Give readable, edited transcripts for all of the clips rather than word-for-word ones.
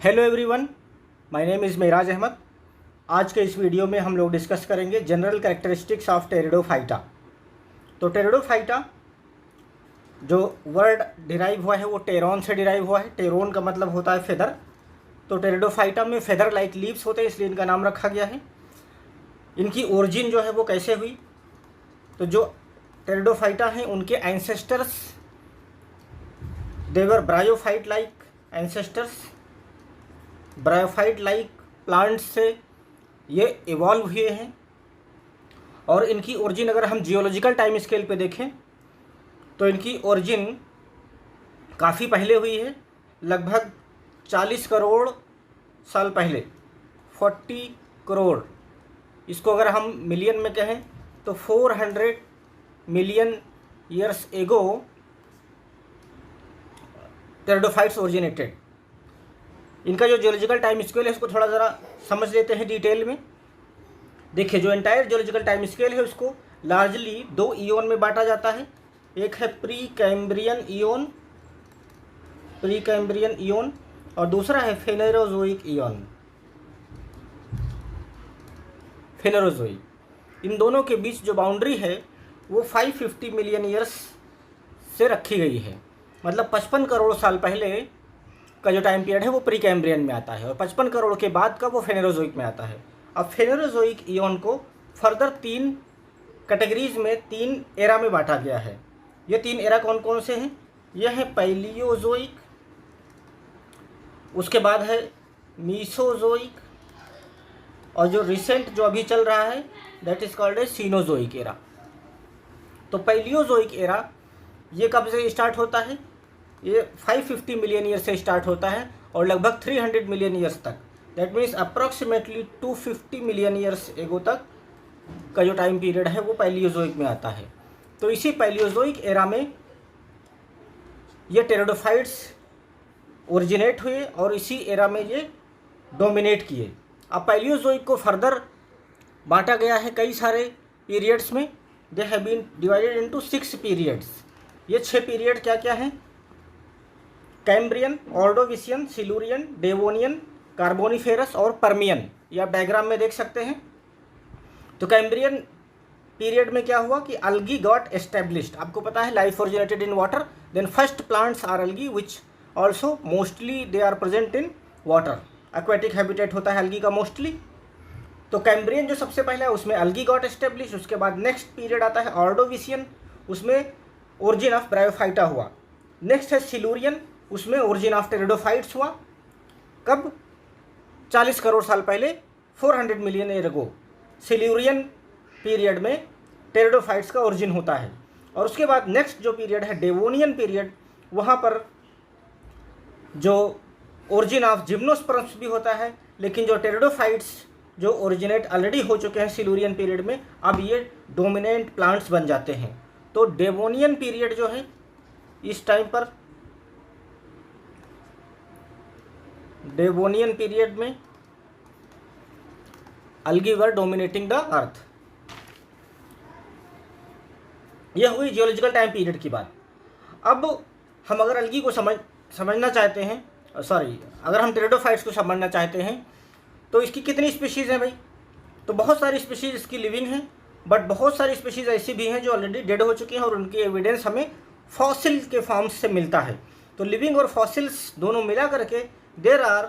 Hello everyone, my name is Meraj Ahmad. आज के इस वीडियो में हम लोग डिस्कस करेंगे जनरल कैरेक्टरिस्टिक्स ऑफ टेरिडोफाइटा। तो टेरिडोफाइटा जो वर्ड डिराइव हुआ है वो टेरॉन से डिराइव हुआ है। टेरोन का मतलब होता है फेदर। तो टेरिडोफाइटा में फेदर लाइक लीव्स होते हैं, इसलिए इनका नाम रखा गया है। इनकी ओरिजिन जो है वो कैसे हुई, तो जो टेरिडोफाइटा हैं उनके ancestors they were bryophyte like ancestors. Bryophyte like plants से ये इवॉल्व हुए हैं। और इनकी ओरिजिन अगर हम जियोलॉजिकल टाइम स्केल पे देखें तो इनकी ओरिजिन काफ़ी पहले हुई है, लगभग 40 करोड़ साल पहले, 40 करोड़। इसको अगर हम मिलियन में कहें तो 400 million years ago pteridophytes originated. इनका जो जियोलॉजिकल टाइम स्केल है उसको थोड़ा ज़रा समझ लेते हैं डिटेल में। देखिए, जो एंटायर जियोलॉजिकल टाइम स्केल है उसको लार्जली 2 ईओन में बांटा जाता है। एक है प्री कैम्ब्रियन ईओन और दूसरा है फेनेरोजोइक ईओन। इन दोनों के बीच जो बाउंड्री है वो 550 मिलियन ईयर्स से रखी गई है। मतलब 55 करोड़ साल पहले का जो टाइम पीरियड है वो प्री कैम्ब्रियन में आता है और 55 करोड़ के बाद का वो फेनेरोजोइक में आता है। अब फेनेरोजोइक ईओन को फर्दर 3 कैटेगरीज में 3 एरा में बांटा गया है। ये 3 एरा कौन कौन से हैं? यह है पैलियोजोइक, उसके बाद है मीसोजोइक, और जो रिसेंट जो अभी चल रहा है that is called a Cenozoic era. तो पैलियोजोइक एरा ये कब से स्टार्ट होता है? ये 550 मिलियन ईयर से स्टार्ट होता है और लगभग 300 मिलियन ईयर्स तक, that means approximately 250 million years ago तक का जो टाइम पीरियड है वो पैलियोजोइक में आता है। तो इसी पैलियोजोइक एरा में ये टेरिडोफाइट्स ओरिजिनेट हुए और इसी एरा में ये डोमिनेट किए। अब पैलियोजोइक को फर्दर बांटा गया है कई सारे पीरियड्स में। They have been divided into 6 periods. ये 6 पीरियड क्या क्या हैं? Cambrian, Ordovician, Silurian, Devonian, Carboniferous और पर्मियन। ये आप डायग्राम में देख सकते हैं। तो कैम्ब्रियन पीरियड में क्या हुआ कि अल्गी गॉट एस्टेब्लिश्ड। आपको पता है life originated in water, then first plants are algae which also mostly they are present in water. Aquatic habitat होता है अल्गी का मोस्टली। तो कैम्ब्रियन जो सबसे पहला है उसमें अल्गी गॉट एस्टेब्लिश। उसके बाद नेक्स्ट पीरियड आता है ऑर्डोविशियन, उसमें ओरिजिन ऑफ ब्रायोफाइटा हुआ। नेक्स्ट है सिलूरियन, उसमें ओरिजिन ऑफ टेरिडोफाइट्स हुआ। कब? 40 करोड़ साल पहले, 400 million year ago. Silurian period में टेरिडोफाइट्स का ओरिजिन होता है। और उसके बाद नेक्स्ट जो पीरियड है डेवोनियन पीरियड, वहाँ पर जो ओरिजिन ऑफ जिम्नोस्पर्म्स भी होता है। लेकिन जो टेरिडोफाइट्स जो ओरिजिनेट ऑलरेडी हो चुके हैं सिलूरियन पीरियड में, अब ये डोमिनेंट प्लांट्स बन जाते हैं। तो डेवोनियन पीरियड जो है इस टाइम पर, डेवोनियन पीरियड में algae were dominating the earth. यह हुई जियोलॉजिकल टाइम पीरियड की बात। अब हम अगर अल्गी को समझना चाहते हैं, अगर हम टेरिडोफाइट्स को समझना चाहते हैं तो इसकी कितनी स्पीशीज़ हैं भाई? तो बहुत सारी स्पीशीज़ इसकी लिविंग हैं, बट बहुत सारी स्पीशीज़ ऐसी भी हैं जो ऑलरेडी डेड हो चुकी हैं और उनकी एविडेंस हमें फॉसिल के फॉर्म्स से मिलता है। तो लिविंग और फॉसिल्स दोनों मिला करके there are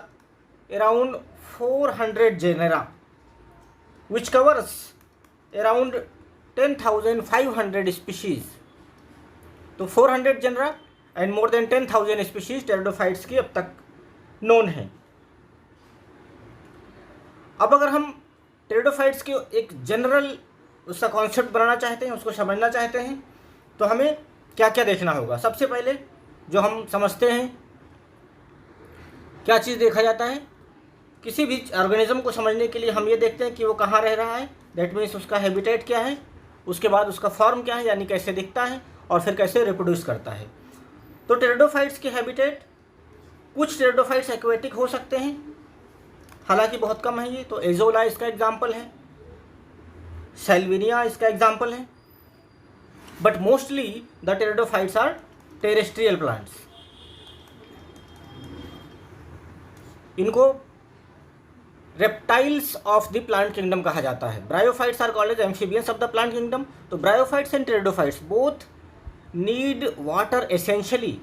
around 400 genera which covers around 10,500 species. तो 400 genera and more than 10,000 species pteridophytes की अब तक नोन है। अब अगर हम टेरिडोफाइट्स के एक जनरल उसका कॉन्सेप्ट बनाना चाहते हैं, उसको समझना चाहते हैं, तो हमें क्या क्या देखना होगा? सबसे पहले जो हम समझते हैं, क्या चीज़ देखा जाता है? किसी भी ऑर्गेनिज्म को समझने के लिए हम ये देखते हैं कि वो कहाँ रह रहा है, दैट मीन्स उसका हैबिटेट क्या है, उसके बाद उसका फॉर्म क्या है, यानी कैसे दिखता है, और फिर कैसे रिप्रोड्यूस करता है। तो टेरिडोफाइट्स के हैबिटेट, कुछ टेरिडोफाइट्स एक्वेटिक हो सकते हैं, हालांकि बहुत कम है ये। तो एजोला इसका एग्जाम्पल है, सेल्विनिया इसका एग्जाम्पल है, but mostly the pteridophytes are terrestrial plants. इनको reptiles of the plant kingdom कहा जाता है। Bryophytes are called as amphibians of the plant kingdom. तो bryophytes and pteridophytes both need water essentially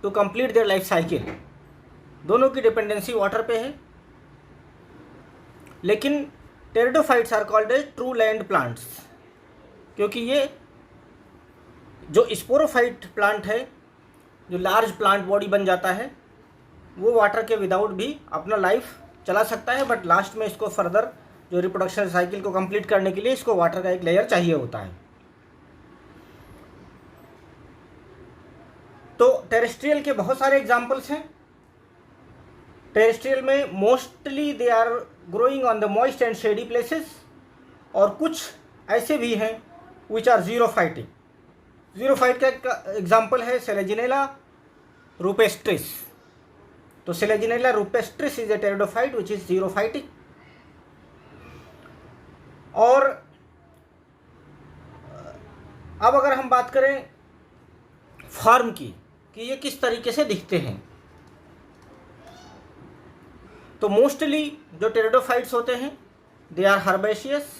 to complete their life cycle. दोनों की dependency water पे है। लेकिन pteridophytes are called as true land plants, क्योंकि ये जो स्पोरोफाइट प्लांट है, जो लार्ज प्लांट बॉडी बन जाता है, वो वाटर के विदाउट भी अपना लाइफ चला सकता है, बट लास्ट में इसको फर्दर जो रिप्रोडक्शन साइकिल को कंप्लीट करने के लिए इसको वाटर का एक लेयर चाहिए होता है। तो टेरेस्ट्रियल के बहुत सारे एग्जांपल्स हैं। टेरेस्ट्रियल में mostly they are growing on the moist and shady places, और कुछ ऐसे भी हैं विच आर जीरोफाइटिक। जीरोफाइट का एग्जांपल है सेलेजिनेला रूपेस्ट्रिस। तो Selaginella rupestris is a pteridophyte which is xerophytic. और अब अगर हम बात करें फॉर्म की कि ये किस तरीके से दिखते हैं, तो मोस्टली जो टेरिडोफाइट्स होते हैं they are herbaceous,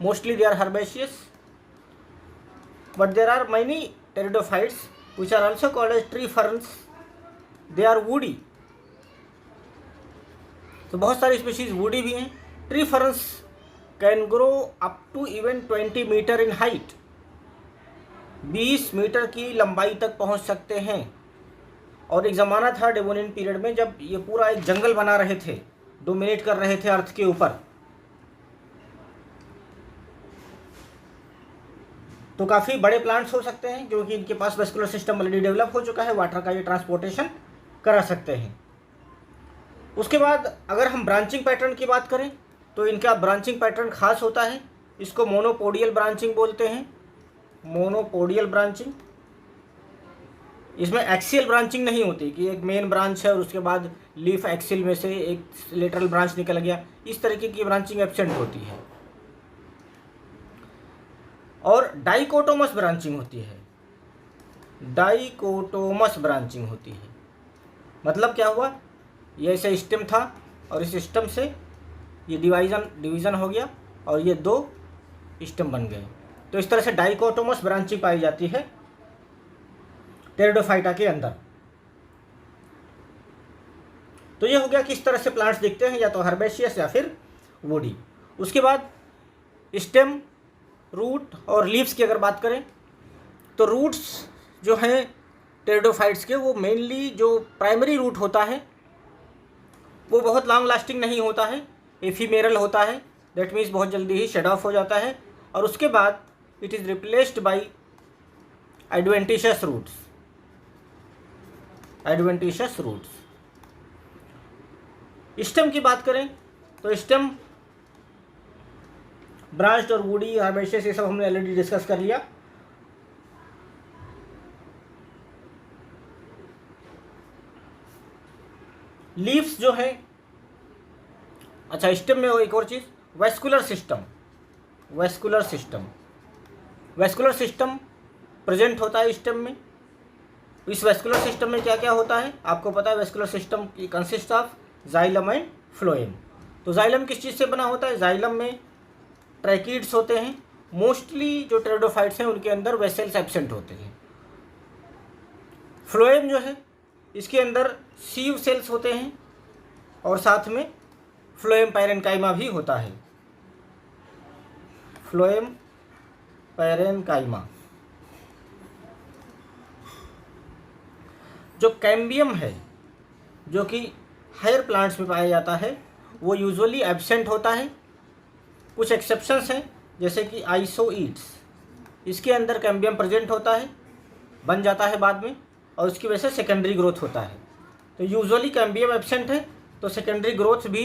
mostly they are herbaceous, but there are many pteridophytes which are also called as tree ferns. They are woody. तो बहुत सारी स्पीशीज वुडी भी हैं। Tree ferns can grow up to even 20 metre in height. 20 metre की लंबाई तक पहुंच सकते हैं। और एक ज़माना था डेवोनियन पीरियड में जब ये पूरा एक जंगल बना रहे थे, डोमिनेट कर रहे थे अर्थ के ऊपर। तो काफ़ी बड़े प्लांट्स हो सकते हैं क्योंकि इनके पास वेस्कुलर सिस्टम ऑलरेडी डेवलप हो चुका है, वाटर का ये ट्रांसपोर्टेशन करा सकते हैं। उसके बाद अगर हम ब्रांचिंग पैटर्न की बात करें तो इनका ब्रांचिंग पैटर्न खास होता है। इसको मोनोपोडियल ब्रांचिंग बोलते हैं, मोनोपोडियल ब्रांचिंग। इसमें एक्सियल ब्रांचिंग नहीं होती कि एक मेन ब्रांच है और उसके बाद लीफ एक्सिल में से एक लेटरल ब्रांच निकल गया, इस तरीके की ब्रांचिंग एब्सेंट होती है। और डाइकोटोमस ब्रांचिंग होती है, डाइकोटोमस ब्रांचिंग होती है। मतलब क्या हुआ, ये ऐसे स्टेम था और इस स्टेम से ये डिवीज़न हो गया और ये 2 स्टेम बन गए। तो इस तरह से डाइकोटोमस ब्रांचिंग पाई जाती है टेरिडोफाइटा के अंदर। तो ये हो गया किस तरह से प्लांट्स दिखते हैं, या तो हर्बेशियस या फिर वुडी। उसके बाद स्टेम, रूट और लीव्स की अगर बात करें तो रूट्स जो हैं टेरिडोफाइट्स के, वो मेनली जो प्राइमरी रूट होता है वो बहुत लॉन्ग लास्टिंग नहीं होता है, एफीमेरल होता है। दैट मीन्स बहुत जल्दी ही शेड ऑफ हो जाता है। और उसके बाद it is replaced by adventitious roots, adventitious roots. Stem की बात करें तो स्टेम ब्रांच्ड और वुडी, हर्बेशियस, ये सब हमने ऑलरेडी डिस्कस कर लिया। लीव्स जो है, अच्छा स्टेम में एक और चीज़, vascular system, vascular system, vascular system present होता है स्टेम में। इस वेस्कुलर सिस्टम में क्या क्या होता है आपको पता है। Vascular system consist of xylem and phloem. तो जाइलम किस चीज़ से बना होता है, जाइलम में ट्रैकिड्स होते हैं। मोस्टली जो टेरिडोफाइट्स हैं उनके अंदर वेसेल्स एब्सेंट होते हैं। फ्लोएम जो है इसके अंदर सीव सेल्स होते हैं और साथ में फ्लोएम पैरेन्काइमा भी होता है, फ्लोएम पैरेन्काइमा। जो कैम्बियम है जो कि हायर प्लांट्स में पाया जाता है वो यूजुअली एब्सेंट होता है। कुछ एक्सेप्शंस हैं जैसे कि आइसोईड्स, इसके अंदर कैम्बियम प्रेजेंट होता है, बन जाता है बाद में और उसकी वजह से सेकेंडरी ग्रोथ होता है। तो यूजुअली कैम्बियम एब्सेंट है तो सेकेंडरी ग्रोथ भी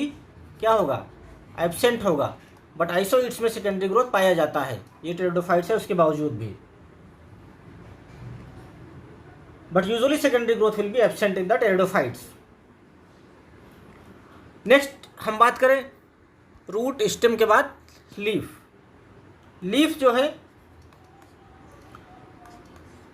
क्या होगा, एब्सेंट होगा। बट आइसोईड्स में सेकेंडरी ग्रोथ पाया जाता है, ये टेरिडोफाइट्स है उसके बावजूद भी। But usually secondary growth will be absent in the pteridophytes. Next हम बात करें रूट स्टेम के बाद लीफ। लीफ जो है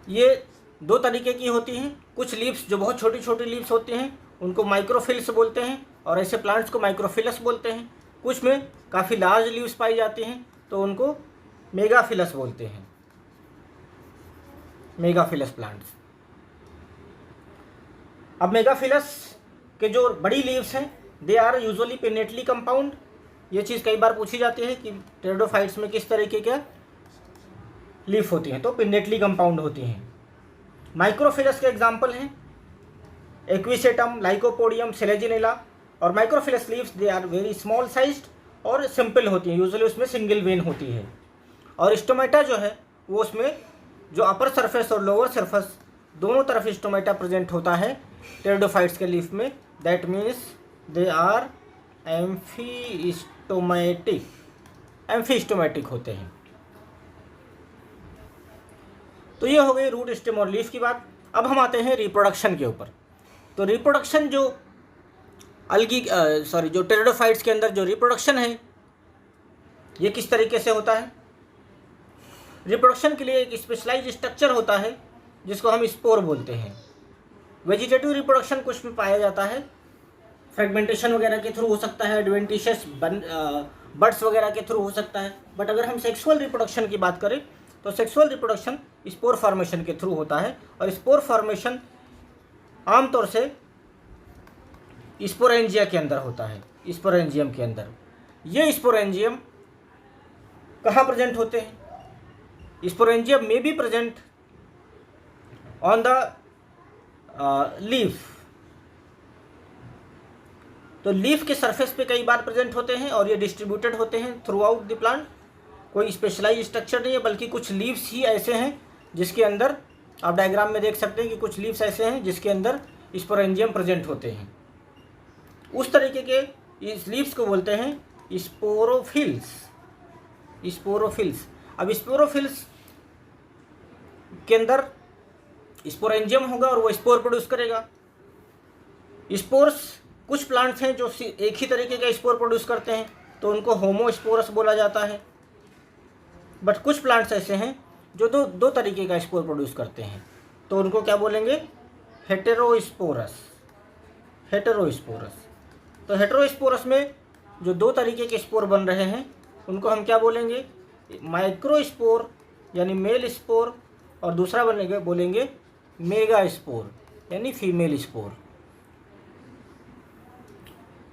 ये 2 तरीके की होती हैं। कुछ लीव्स जो बहुत छोटी छोटी लीव्स होती हैं उनको माइक्रोफिल्स बोलते हैं, और ऐसे प्लांट्स को माइक्रोफिलस बोलते हैं। कुछ में काफ़ी लार्ज लीव्स पाई जाती हैं तो उनको मेगाफिलस बोलते हैं, मेगाफिलस प्लांट्स। अब मेगाफिलस के जो बड़ी लीव्स हैं they are usually pinnately compound. ये चीज़ कई बार पूछी जाती है कि टेरिडोफाइट्स में किस तरीके के लीफ होती हैं, तो पिनेटली कंपाउंड होती हैं। माइक्रोफिलस के एग्जाम्पल हैं एक्विसेटम, लाइकोपोडियम, सेलेजिनेला। और microphylls leaves they are very small sized और सिंपल होती हैं, यूजुअली उसमें सिंगल वेन होती है। और स्टोमेटा जो है वो उसमें जो अपर सरफेस और लोअर सरफेस दोनों तरफ स्टोमेटा प्रेजेंट होता है टेरिडोफाइट्स के लीफ में। दैट मीन्स दे आर एम्फीस्टोमेटिक होते हैं। तो ये हो गई रूट, स्टेम और लीफ की बात। अब हम आते हैं रिप्रोडक्शन के ऊपर। तो रिप्रोडक्शन जो जो टेरिडोफाइट्स के अंदर जो रिप्रोडक्शन है ये किस तरीके से होता है। रिप्रोडक्शन के लिए एक स्पेशलाइज स्ट्रक्चर होता है जिसको हम स्पोर बोलते हैं। वेजिटेटिव रिप्रोडक्शन कुछ में पाया जाता है, फ्रेगमेंटेशन वगैरह के थ्रू हो सकता है, एडवेंटिशियस बर्ड्स वगैरह के थ्रू हो सकता है। बट अगर हम सेक्सुअल रिप्रोडक्शन की बात करें तो सेक्सुअल रिप्रोडक्शन स्पोर फॉर्मेशन के थ्रू होता है। और स्पोर फॉर्मेशन आमतौर से स्पोरेंजिया के अंदर होता है, स्पोरेंजियम के अंदर। ये स्पोरेंजियम कहाँ प्रेजेंट होते हैं? स्पोरेंजियम में be present on the leaf. तो लीफ के सरफेस पे कई बार प्रेजेंट होते हैं और ये डिस्ट्रीब्यूटेड होते हैं थ्रू आउट द प्लांट। कोई स्पेशलाइज स्ट्रक्चर नहीं है, बल्कि कुछ लीव्स ही ऐसे हैं जिसके अंदर आप डायग्राम में देख सकते हैं कि कुछ लीव्स ऐसे हैं जिसके अंदर स्पोरेंजियम प्रेजेंट होते हैं। उस तरीके के इस लीव्स को बोलते हैं स्पोरोफिल्स। स्पोरोफिल्स। अब स्पोरोफिल्स के अंदर स्पोरेंजियम होगा और वो स्पोर प्रोड्यूस करेगा। स्पोर्स, कुछ प्लांट्स हैं जो एक ही तरीके का स्पोर प्रोड्यूस करते हैं तो उनको होमोस्पोरस बोला जाता है। बट कुछ प्लांट्स ऐसे हैं जो दो तरीके का स्पोर प्रोड्यूस करते हैं तो उनको क्या बोलेंगे? हेटेरोस्पोरस। हेटेरोस्पोरस। तो हेटेरोस्पोरस में जो दो तरीके के स्पोर बन रहे हैं उनको हम क्या बोलेंगे? माइक्रोस्पोर यानी मेल स्पोर, और दूसरा बोलेंगे मेगा स्पोर यानी फीमेल स्पोर।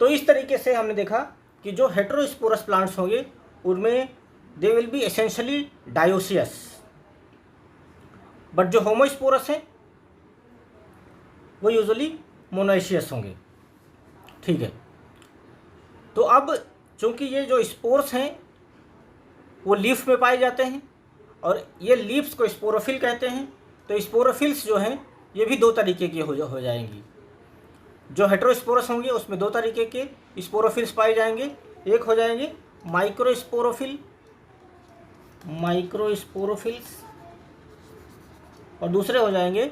तो इस तरीके से हमने देखा कि जो हेटेरोस्पोरस प्लांट्स होंगे उनमें they will be essentially dioecious, but जो होमोस्पोरस हैं वो यूजुअली मोनोएशियस होंगे। ठीक है। तो अब चूंकि ये जो स्पोर्स हैं वो लीफ में पाए जाते हैं और ये लीव्स को स्पोरोफिल कहते हैं, तो स्पोरोफिल्स जो हैं ये भी दो तरीके की हो जाएंगी। जो हेटेरोस्पोरस होंगे उसमें दो तरीके के स्पोरोफिल्स पाए जाएंगे। एक हो जाएंगे माइक्रोस्पोरोफिल्स और दूसरे हो जाएंगे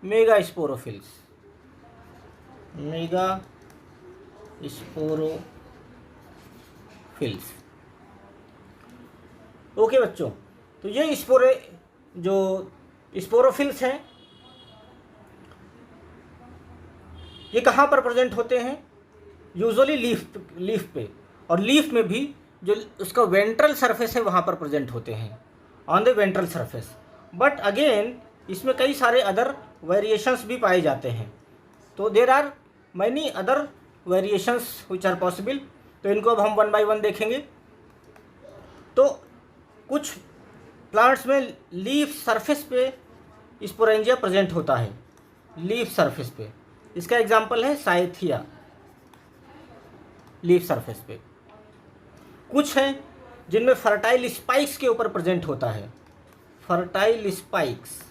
मेगा स्पोरोफिल्स। ओके बच्चों, तो ये स्पोरोफिल्स हैं ये कहाँ पर प्रेजेंट होते हैं? यूजुअली लीफ पे, और लीफ में भी जो उसका वेंट्रल सरफेस है वहाँ पर प्रेजेंट होते हैं, on the ventral surface. But again इसमें कई सारे अदर वेरिएशंस भी पाए जाते हैं। तो there are many other variations which are possible. तो इनको अब हम वन बाय वन देखेंगे। तो कुछ प्लांट्स में लीफ सरफेस पे स्पोरेंजिया प्रेजेंट होता है, लीफ सरफेस पे। इसका एग्जाम्पल है साइथिया, लीफ सरफेस पे। कुछ हैं जिनमें फर्टाइल स्पाइक्स के ऊपर प्रेजेंट होता है, फर्टाइल स्पाइक्स।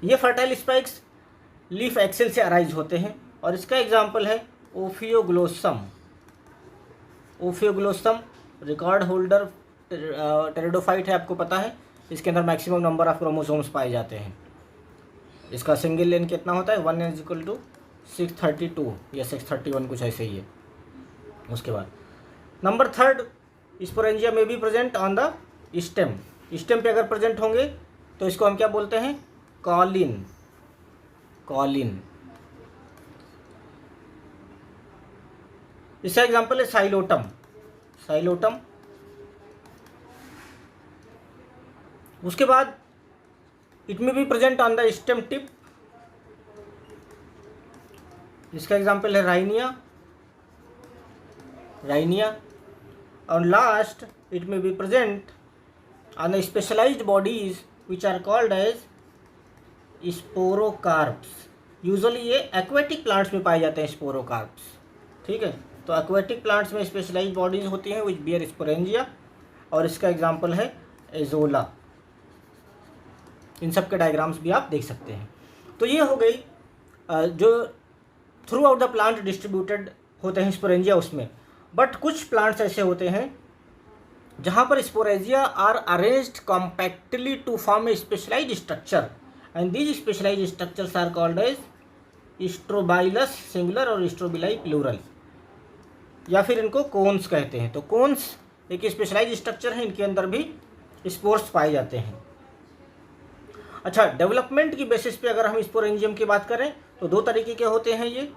ये फर्टाइल स्पाइक्स लीफ एक्सेल से अराइज होते हैं और इसका एग्जाम्पल है ओफियोग्लोसम। ओफियोग्लोसम रिकॉर्ड होल्डर टेरिडोफाइट है, आपको पता है। इसके अंदर मैक्सिमम नंबर ऑफ क्रोमोसोम्स पाए जाते हैं। इसका सिंगल लेन कितना होता है? 1 = 632 या 631 कुछ ऐसे ही है। उसके बाद नंबर 3 स्पोरेंजिया में भी present on the stem. Stem पे अगर प्रेजेंट होंगे तो इसको हम क्या बोलते हैं? कॉलिन। कॉलिन। इसका एग्जाम्पल है साइलोटम। साइलोटम। उसके बाद it may be present on the stem tip. इसका एग्जाम्पल है राइनिया। राइनिया। और last it may be present on the specialised bodies which are called as sporocarps. Usually ये aquatic plants में पाए जाते हैं स्पोरोकार्प्स। ठीक है, तो एक्वेटिक प्लांट्स में स्पेशलाइज्ड बॉडीज होती हैं विच बियर स्पोरेंजिया, और इसका एग्जाम्पल है एजोला। इन सब के डायग्राम्स भी आप देख सकते हैं। तो ये हो गई जो through out the plant distributed होते हैं स्पोरेंजिया उसमें। बट कुछ प्लांट्स ऐसे होते हैं जहाँ पर sporangia are arranged compactly to form a specialised structure, and these specialised structures are called as strobilus singular और स्ट्रोबिलाई प्लूरल, या फिर इनको कोन्स कहते हैं। तो कोन्स एक स्पेशलाइज्ड स्ट्रक्चर है, इनके अंदर भी स्पोर्स पाए जाते हैं। अच्छा, डेवलपमेंट की बेसिस पे अगर हम स्पोरेंजियम की बात करें तो दो तरीके के होते हैं ये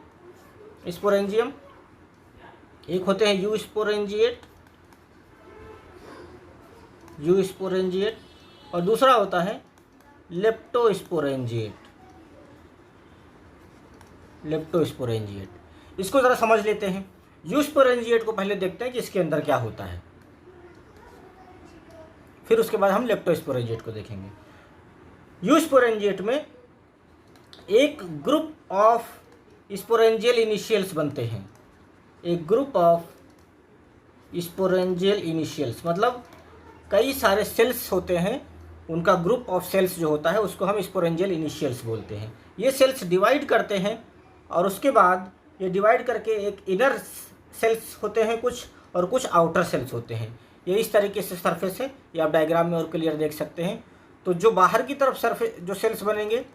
स्पोरेंजियम। एक होते हैं यू स्पोरेंजिएट, यू स्पोरेंजिएट, और दूसरा होता है लेप्टोस्पोरेंजिएट। लेप्टोस्पोरेंजिएट। इसको ज़रा समझ लेते हैं। यू स्पोरेंजिएट को पहले देखते हैं कि इसके अंदर क्या होता है, फिर उसके बाद हम लेप्टोस्पोरेंजिएट को देखेंगे। यू स्पोरेंजिएट में एक ग्रुप ऑफ स्पोरेंजियल इनिशियल्स बनते हैं। एक ग्रुप ऑफ स्पोरेंजियल इनिशियल्स मतलब कई सारे सेल्स होते हैं, उनका ग्रुप ऑफ सेल्स जो होता है उसको हम स्पोरेंजियल इनिशियल्स बोलते हैं। ये सेल्स डिवाइड करते हैं और उसके बाद ये डिवाइड करके एक इनर सेल्स होते हैं कुछ, और कुछ आउटर सेल्स होते हैं। ये इस तरीके से सरफेस है, ये आप डायग्राम में और क्लियर देख सकते हैं। तो जो बाहर की तरफ सरफेस जो सेल्स बनेंगे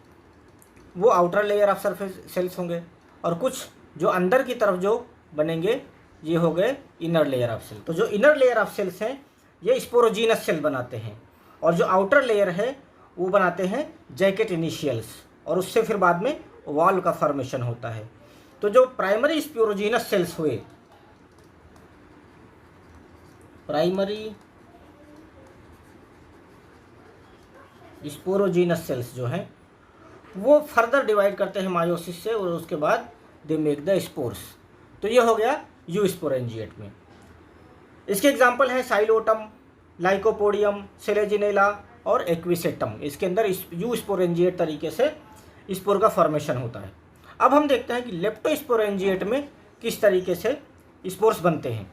वो outer layer of surface cells होंगे, और कुछ जो अंदर की तरफ जो बनेंगे ये हो गए इनर लेयर ऑफ सेल। तो जो इनर लेयर ऑफ सेल्स हैं ये स्पोरोजीनस सेल बनाते हैं, और जो आउटर लेयर है वो बनाते हैं जैकेट इनिशियल्स, और उससे फिर बाद में वॉल का फॉर्मेशन होता है। तो जो प्राइमरी स्पोरोजीनस सेल्स हुए, प्राइमरी स्पोरोजीनस सेल्स जो हैं वो फर्दर डिवाइड करते हैं मायोसिस से, और उसके बाद दे मेक द स्पोर्स। तो ये हो गया यू स्पोरेंजिएट में। इसके एग्जाम्पल हैं साइलोटम, लाइकोपोडियम, सेलेजिनेला और एक्विसेटम। इसके अंदर यू स्पोरेंजिएट तरीके से स्पोर का फॉर्मेशन होता है। अब हम देखते हैं कि लेप्टोस्पोरेंजिएट में किस तरीके से स्पोर्स बनते हैं।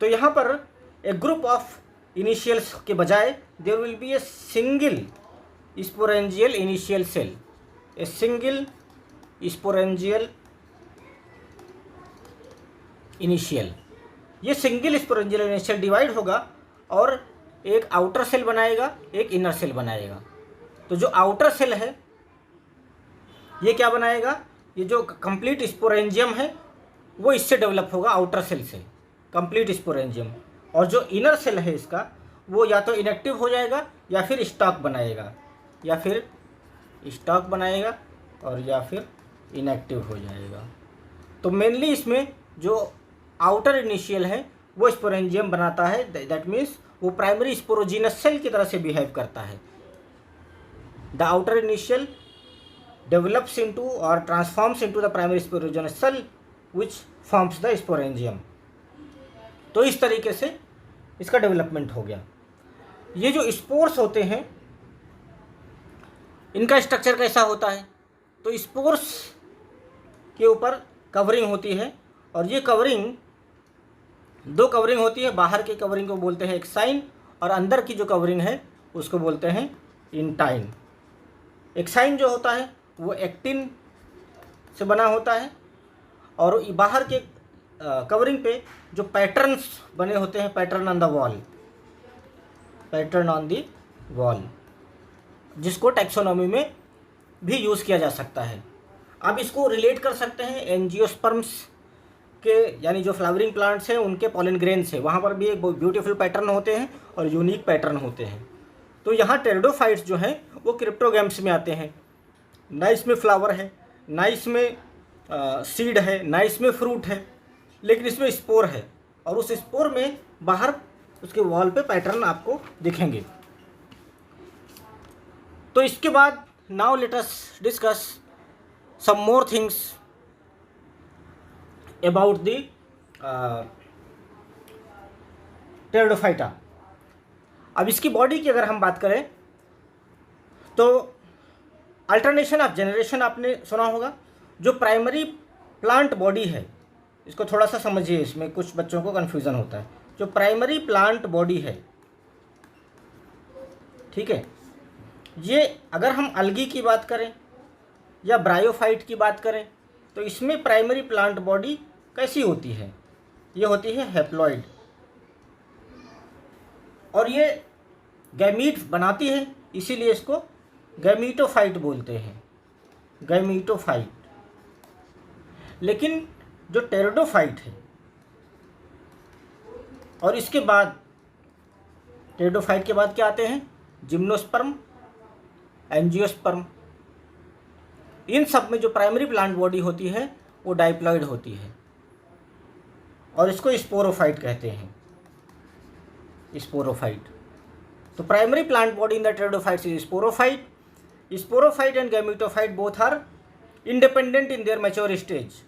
तो यहाँ पर एक ग्रुप ऑफ इनिशियल्स के बजाय there will be a single sporangial initial cell, a single sporangial initial. ये सिंगल स्पोरेंजियल इनिशियल डिवाइड होगा और एक आउटर सेल बनाएगा, एक इनर सेल बनाएगा। तो जो आउटर सेल है ये क्या बनाएगा, ये जो कंप्लीट स्पोरेंजियम है वो इससे डेवलप होगा, आउटर सेल से कंप्लीट स्पोरेंजियम। और जो इनर सेल है इसका वो या तो इनएक्टिव हो जाएगा या फिर स्टॉक बनाएगा, या फिर स्टॉक बनाएगा और या फिर इनएक्टिव हो जाएगा। तो मेनली इसमें जो आउटर इनिशियल है वो स्पोरेंजियम बनाता है, दैट मीन्स वो प्राइमरी स्पोरोजीनस सेल की तरह से बिहेव करता है। The outer initial develops into और transforms into the primary sporogenous cell which forms the sporangium. तो इस तरीके से इसका डेवलपमेंट हो गया। ये जो स्पोर्स होते हैं इनका स्ट्रक्चर कैसा होता है, तो स्पोर्स के ऊपर कवरिंग होती है, और ये कवरिंग दो कवरिंग होती है। बाहर की कवरिंग को बोलते हैं एक्साइन, और अंदर की जो कवरिंग है उसको बोलते हैं इंटाइन। एक्साइन जो होता है वो एक्टिन से बना होता है, और बाहर के कवरिंग पे जो पैटर्न्स बने होते हैं, pattern on the wall, pattern on the wall, जिसको टैक्सोनॉमी में भी यूज़ किया जा सकता है। अब इसको रिलेट कर सकते हैं एंजियोस्पर्म्स के, यानी जो फ्लावरिंग प्लांट्स हैं उनके पॉलन ग्रेन से। वहाँ पर भी एक ब्यूटीफुल पैटर्न होते हैं और यूनिक पैटर्न होते हैं। तो यहाँ टेरिडोफाइट्स जो हैं वो क्रिप्टोगैम्स में आते हैं। ना इसमें फ्लावर है, ना इसमें सीड है, ना इसमें फ्रूट है, लेकिन इसमें स्पोर है, और उस स्पोर में बाहर उसके वॉल पे पैटर्न आपको दिखेंगे। तो इसके बाद now let us discuss some more things about the pteridophyta. अब इसकी बॉडी की अगर हम बात करें तो अल्टरनेशन ऑफ जनरेशन आपने सुना होगा। जो प्राइमरी प्लांट बॉडी है, इसको थोड़ा सा समझिए, इसमें कुछ बच्चों को कन्फ्यूज़न होता है। जो प्राइमरी प्लांट बॉडी है, ठीक है, ये अगर हम अलगी की बात करें या ब्रायोफाइट की बात करें तो इसमें प्राइमरी प्लांट बॉडी कैसी होती है? ये होती है हैप्लॉइड, और ये गैमीट बनाती है, इसीलिए इसको गैमीटोफाइट बोलते हैं, गैमीटोफाइट। लेकिन जो टेरिडोफाइट है, और इसके बाद टेरिडोफाइट के बाद क्या आते हैं? Gymnosperm, angiosperm. इन सब में जो प्राइमरी प्लांट बॉडी होती है वो डाइप्लॉइड होती है, और इसको स्पोरोफाइट कहते हैं, स्पोरोफाइट। तो primary plant body in the pteridophytes is sporophyte. Sporophyte and gametophyte both are independent in their mature stage,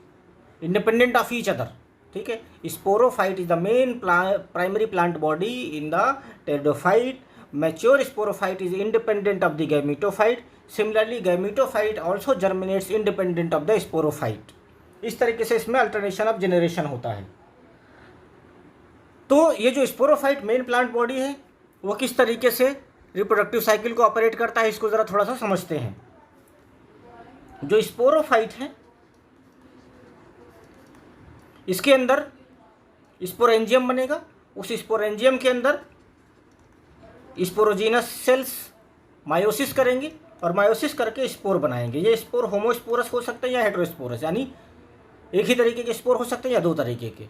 independent of each other, ठीक है। Sporophyte is the main primary plant body in the pteridophyte. Mature sporophyte is independent of the gametophyte. Similarly gametophyte also germinates independent of the sporophyte. इस तरीके से इसमें alternation of generation होता है। तो ये जो स्पोरोफाइट मेन प्लांट बॉडी है वो किस तरीके से रिप्रोडक्टिव साइकिल को ऑपरेट करता है, इसको ज़रा थोड़ा सा समझते हैं। जो स्पोरोफाइट है, इसके अंदर स्पोरेंजियम बनेगा। उस स्पोरेंजियम के अंदर स्पोरोजीनस सेल्स मायोसिस करेंगे, और मायोसिस करके स्पोर बनाएंगे। ये स्पोर होमोस्पोरस हो सकते हैं या हेटेरोस्पोरस, यानी एक ही तरीके के स्पोर हो सकते हैं या दो तरीके के।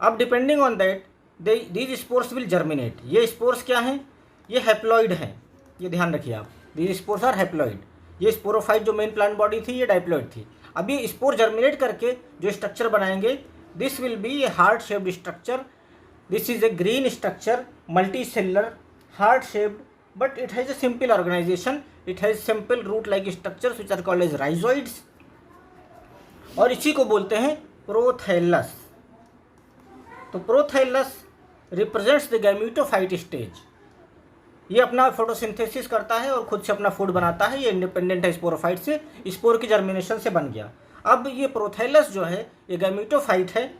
अब depending on that these spores will germinate. ये स्पोर्स क्या हैं? ये हैप्लॉइड हैं, ये ध्यान रखिए आप। These spores are haploid. ये स्पोरोफाइट जो मेन प्लांट बॉडी थी ये डाइप्लॉइड थी। अब ये स्पोर जर्मिनेट करके जो स्ट्रक्चर बनाएंगे, this will be A heart shaped structure. This is a green structure, multi cellular, heart shaped, but it has a simple organization. It has simple root like structures which are called as rhizoids, और इसी को बोलते हैं prothallus. तो prothallus represents the gametophyte stage. ये अपना photosynthesis करता है और खुद से अपना फूड बनाता है। ये इंडिपेंडेंट है स्पोरोफाइट से, स्पोर की जर्मिनेशन से बन गया। अब ये प्रोथैलस जो है ये गैमीटोफाइट है,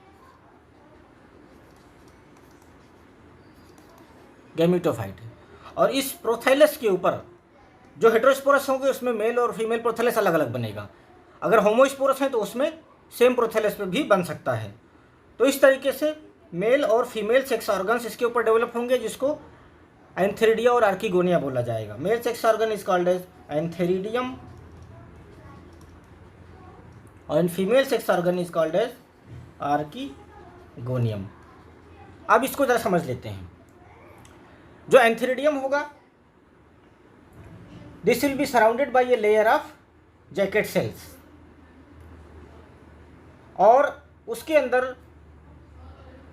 गैमीटोफाइट है। और इस प्रोथैलस के ऊपर जो हेटेरोस्पोरस होंगे उसमें मेल और फीमेल प्रोथैलस अलग अलग बनेगा। अगर होमोस्पोरस है तो उसमें सेम प्रोथैलस पे भी बन सकता है। तो इस तरीके से मेल और फीमेल सेक्स ऑर्गन्स इसके ऊपर डेवलप होंगे, जिसको एंथेरिडिया और आर्किगोनिया बोला जाएगा। Male sex organ is called as antheridium और female sex organ is called as archegonium. अब इसको जरा समझ लेते हैं। जो एंथेरिडियम होगा, this will be surrounded by a layer of jacket cells, और उसके अंदर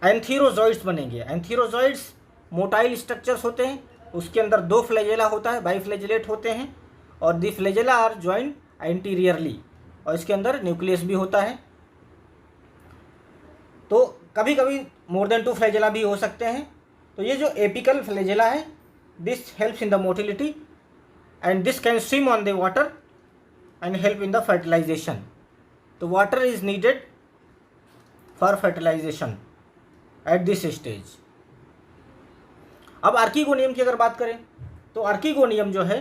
एंथीरोजॉइड्स बनेंगे। एंथीरोजॉइड्स मोटाइल स्ट्रक्चर्स होते हैं। उसके अंदर दो फ्लैजेला होता है, बाइफ्लैजेलेट होते हैं, और दी फ्लैजेला आर ज्वाइंट एंटीरियरली, और इसके अंदर न्यूक्लियस भी होता है। तो कभी कभी मोर देन 2 फ्लैजेला भी हो सकते हैं। तो ये जो एपिकल फ्लैजेला है, this helps in the motility and this can swim on the water and help in the fertilisation. तो water is needed for fertilisation at this stage. अब आर्किगोनियम की अगर बात करें तो आर्किगोनियम जो है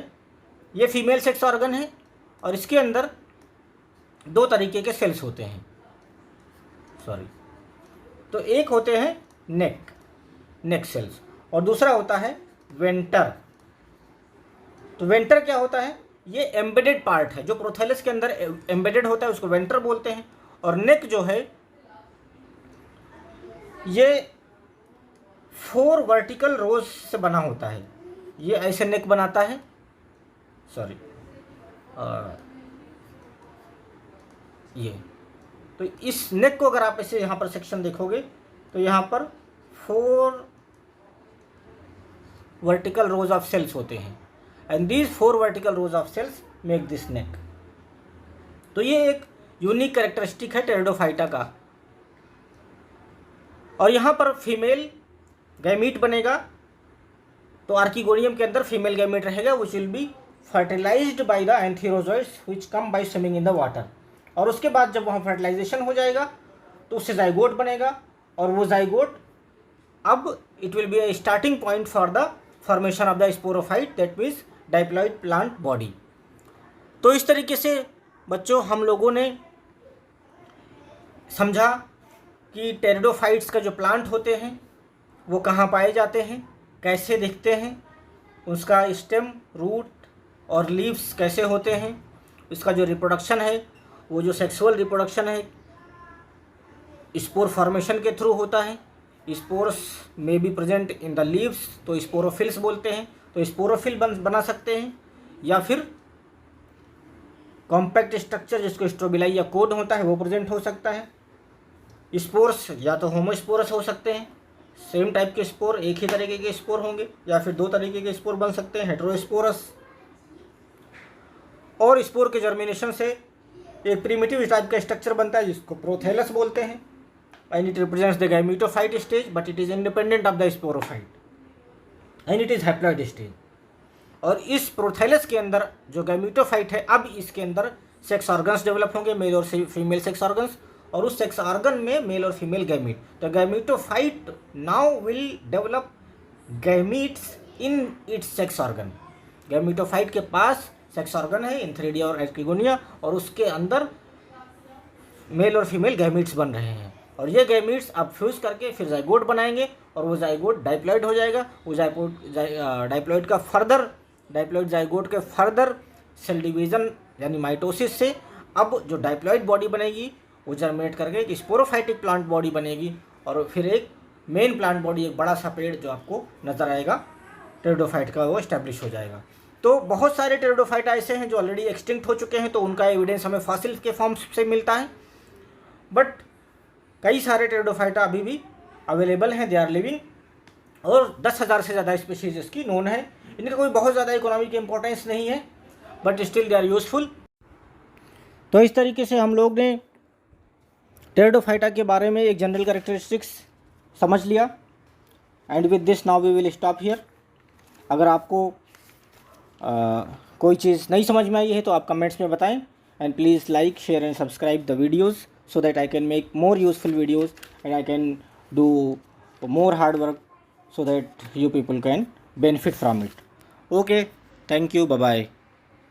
ये फीमेल सेक्स ऑर्गन है, और इसके अंदर 2 तरीके के सेल्स होते हैं। तो एक होते हैं नेक सेल्स, और दूसरा होता है वेंटर। तो वेंटर क्या होता है? ये एम्बेडेड पार्ट है जो प्रोथैलस के अंदर एम्बेडेड होता है, उसको वेंटर बोलते हैं। और नेक जो है ये 4 वर्टिकल रोज से बना होता है। ये ऐसे नेक बनाता है, सॉरी ये, तो इस नेक को अगर आप ऐसे यहाँ पर सेक्शन देखोगे तो यहाँ पर 4 वर्टिकल रोज ऑफ सेल्स होते हैं, and these 4 vertical rows of cells make this neck. तो ये एक यूनिक कैरेक्टरिस्टिक है टेरिडोफाइटा का। और यहाँ पर फीमेल गैमीट बनेगा, तो आर्किगोनियम के अंदर फीमेल गैमीट रहेगा, which will be fertilised by the antherozoids which come by swimming in the water. और उसके बाद जब वहाँ फर्टिलाइजेशन हो जाएगा तो उससे जाइगोट बनेगा, और वो जाइगोट अब it will be a starting point for the formation of the sporophyte, that means diploid plant body. तो इस तरीके से बच्चों हम लोगों ने समझा कि टेरिडोफाइट्स का जो प्लांट होते हैं वो कहाँ पाए जाते हैं, कैसे दिखते हैं, उसका स्टेम, रूट और लीव्स कैसे होते हैं, इसका जो रिप्रोडक्शन है वो जो सेक्सुअल रिप्रोडक्शन है स्पोर फॉर्मेशन के थ्रू होता है। स्पोर्स में be present in the leaves, तो स्पोरोफिल्स बोलते हैं। तो स्पोरोफिल बना सकते हैं, या फिर कॉम्पैक्ट स्ट्रक्चर जिसको स्ट्रोबिलाई या कोड होता है वो प्रेजेंट हो सकता है। स्पोर्स या तो होमोस्पोरस हो सकते हैं, सेम टाइप के स्पोर, एक ही तरीके के स्पोर होंगे, या फिर 2 तरीके के स्पोर बन सकते हैं, हेटेरोस्पोरस। और स्पोर के जर्मिनेशन से एक प्रिमिटिव टाइप का स्ट्रक्चर बनता है जिसको प्रोथैलस बोलते हैं, and it represents the gametophyte stage, but it is independent of the sporophyte, and it is haploid stage. और इस प्रोथैलस के अंदर जो गैमीटोफाइट है, अब इसके अंदर सेक्स ऑर्गन्स डेवलप होंगे, मेल और फीमेल सेक्स ऑर्गन्स, और उस सेक्स ऑर्गन में मेल और फीमेल गैमीट। तो gametophyte now will develop gametes in its sex organ. Gametophyte के पास सेक्स ऑर्गन है, एंथ्रेडिया और एर्किगोनिया, और उसके अंदर मेल और फीमेल गैमीट्स बन रहे हैं। और ये गैमीट्स अब फ्यूज करके फिर जाइगोट बनाएंगे, और वो जाइगोट डाइप्लॉइड हो जाएगा। वो डाइप्लॉइड का फर्दर, डाइप्लॉइड जाइगोट के फर्दर सेल डिवीज़न यानी माइटोसिस से अब जो डाइप्लॉइड बॉडी बनेगी वो जर्मिनेट करके एक स्पोरोफाइटिक प्लांट बॉडी बनेगी, और फिर एक मेन प्लांट बॉडी, एक बड़ा सा पेड़ जो आपको नज़र आएगा टेरिडोफाइट का, वो इस्टेब्लिश हो जाएगा। तो बहुत सारे टेरिडोफाइट ऐसे हैं जो ऑलरेडी एक्सटिंक्ट हो चुके हैं, तो उनका एविडेंस हमें फॉसिल के फॉर्म से मिलता है, बट कई सारे टेरिडोफाइटा अभी भी अवेलेबल हैं, दे आर लिविंग, और 10,000 से ज़्यादा स्पीशीज इसकी नोन है। इनका कोई बहुत ज़्यादा इकोनॉमिक इम्पोर्टेंस नहीं है, but still they are useful. तो इस तरीके से हम लोग ने टेरिडोफाइटा के बारे में एक जनरल कैरेक्टरिस्टिक्स समझ लिया, and with this now we will stop here. अगर आपको कोई चीज़ नहीं समझ में आई है तो आप कमेंट्स में बताएं, and please like, share and subscribe the videos so that I can make more useful videos and I can do more hard work so that you people can benefit from it. Okay, thank you, bye bye.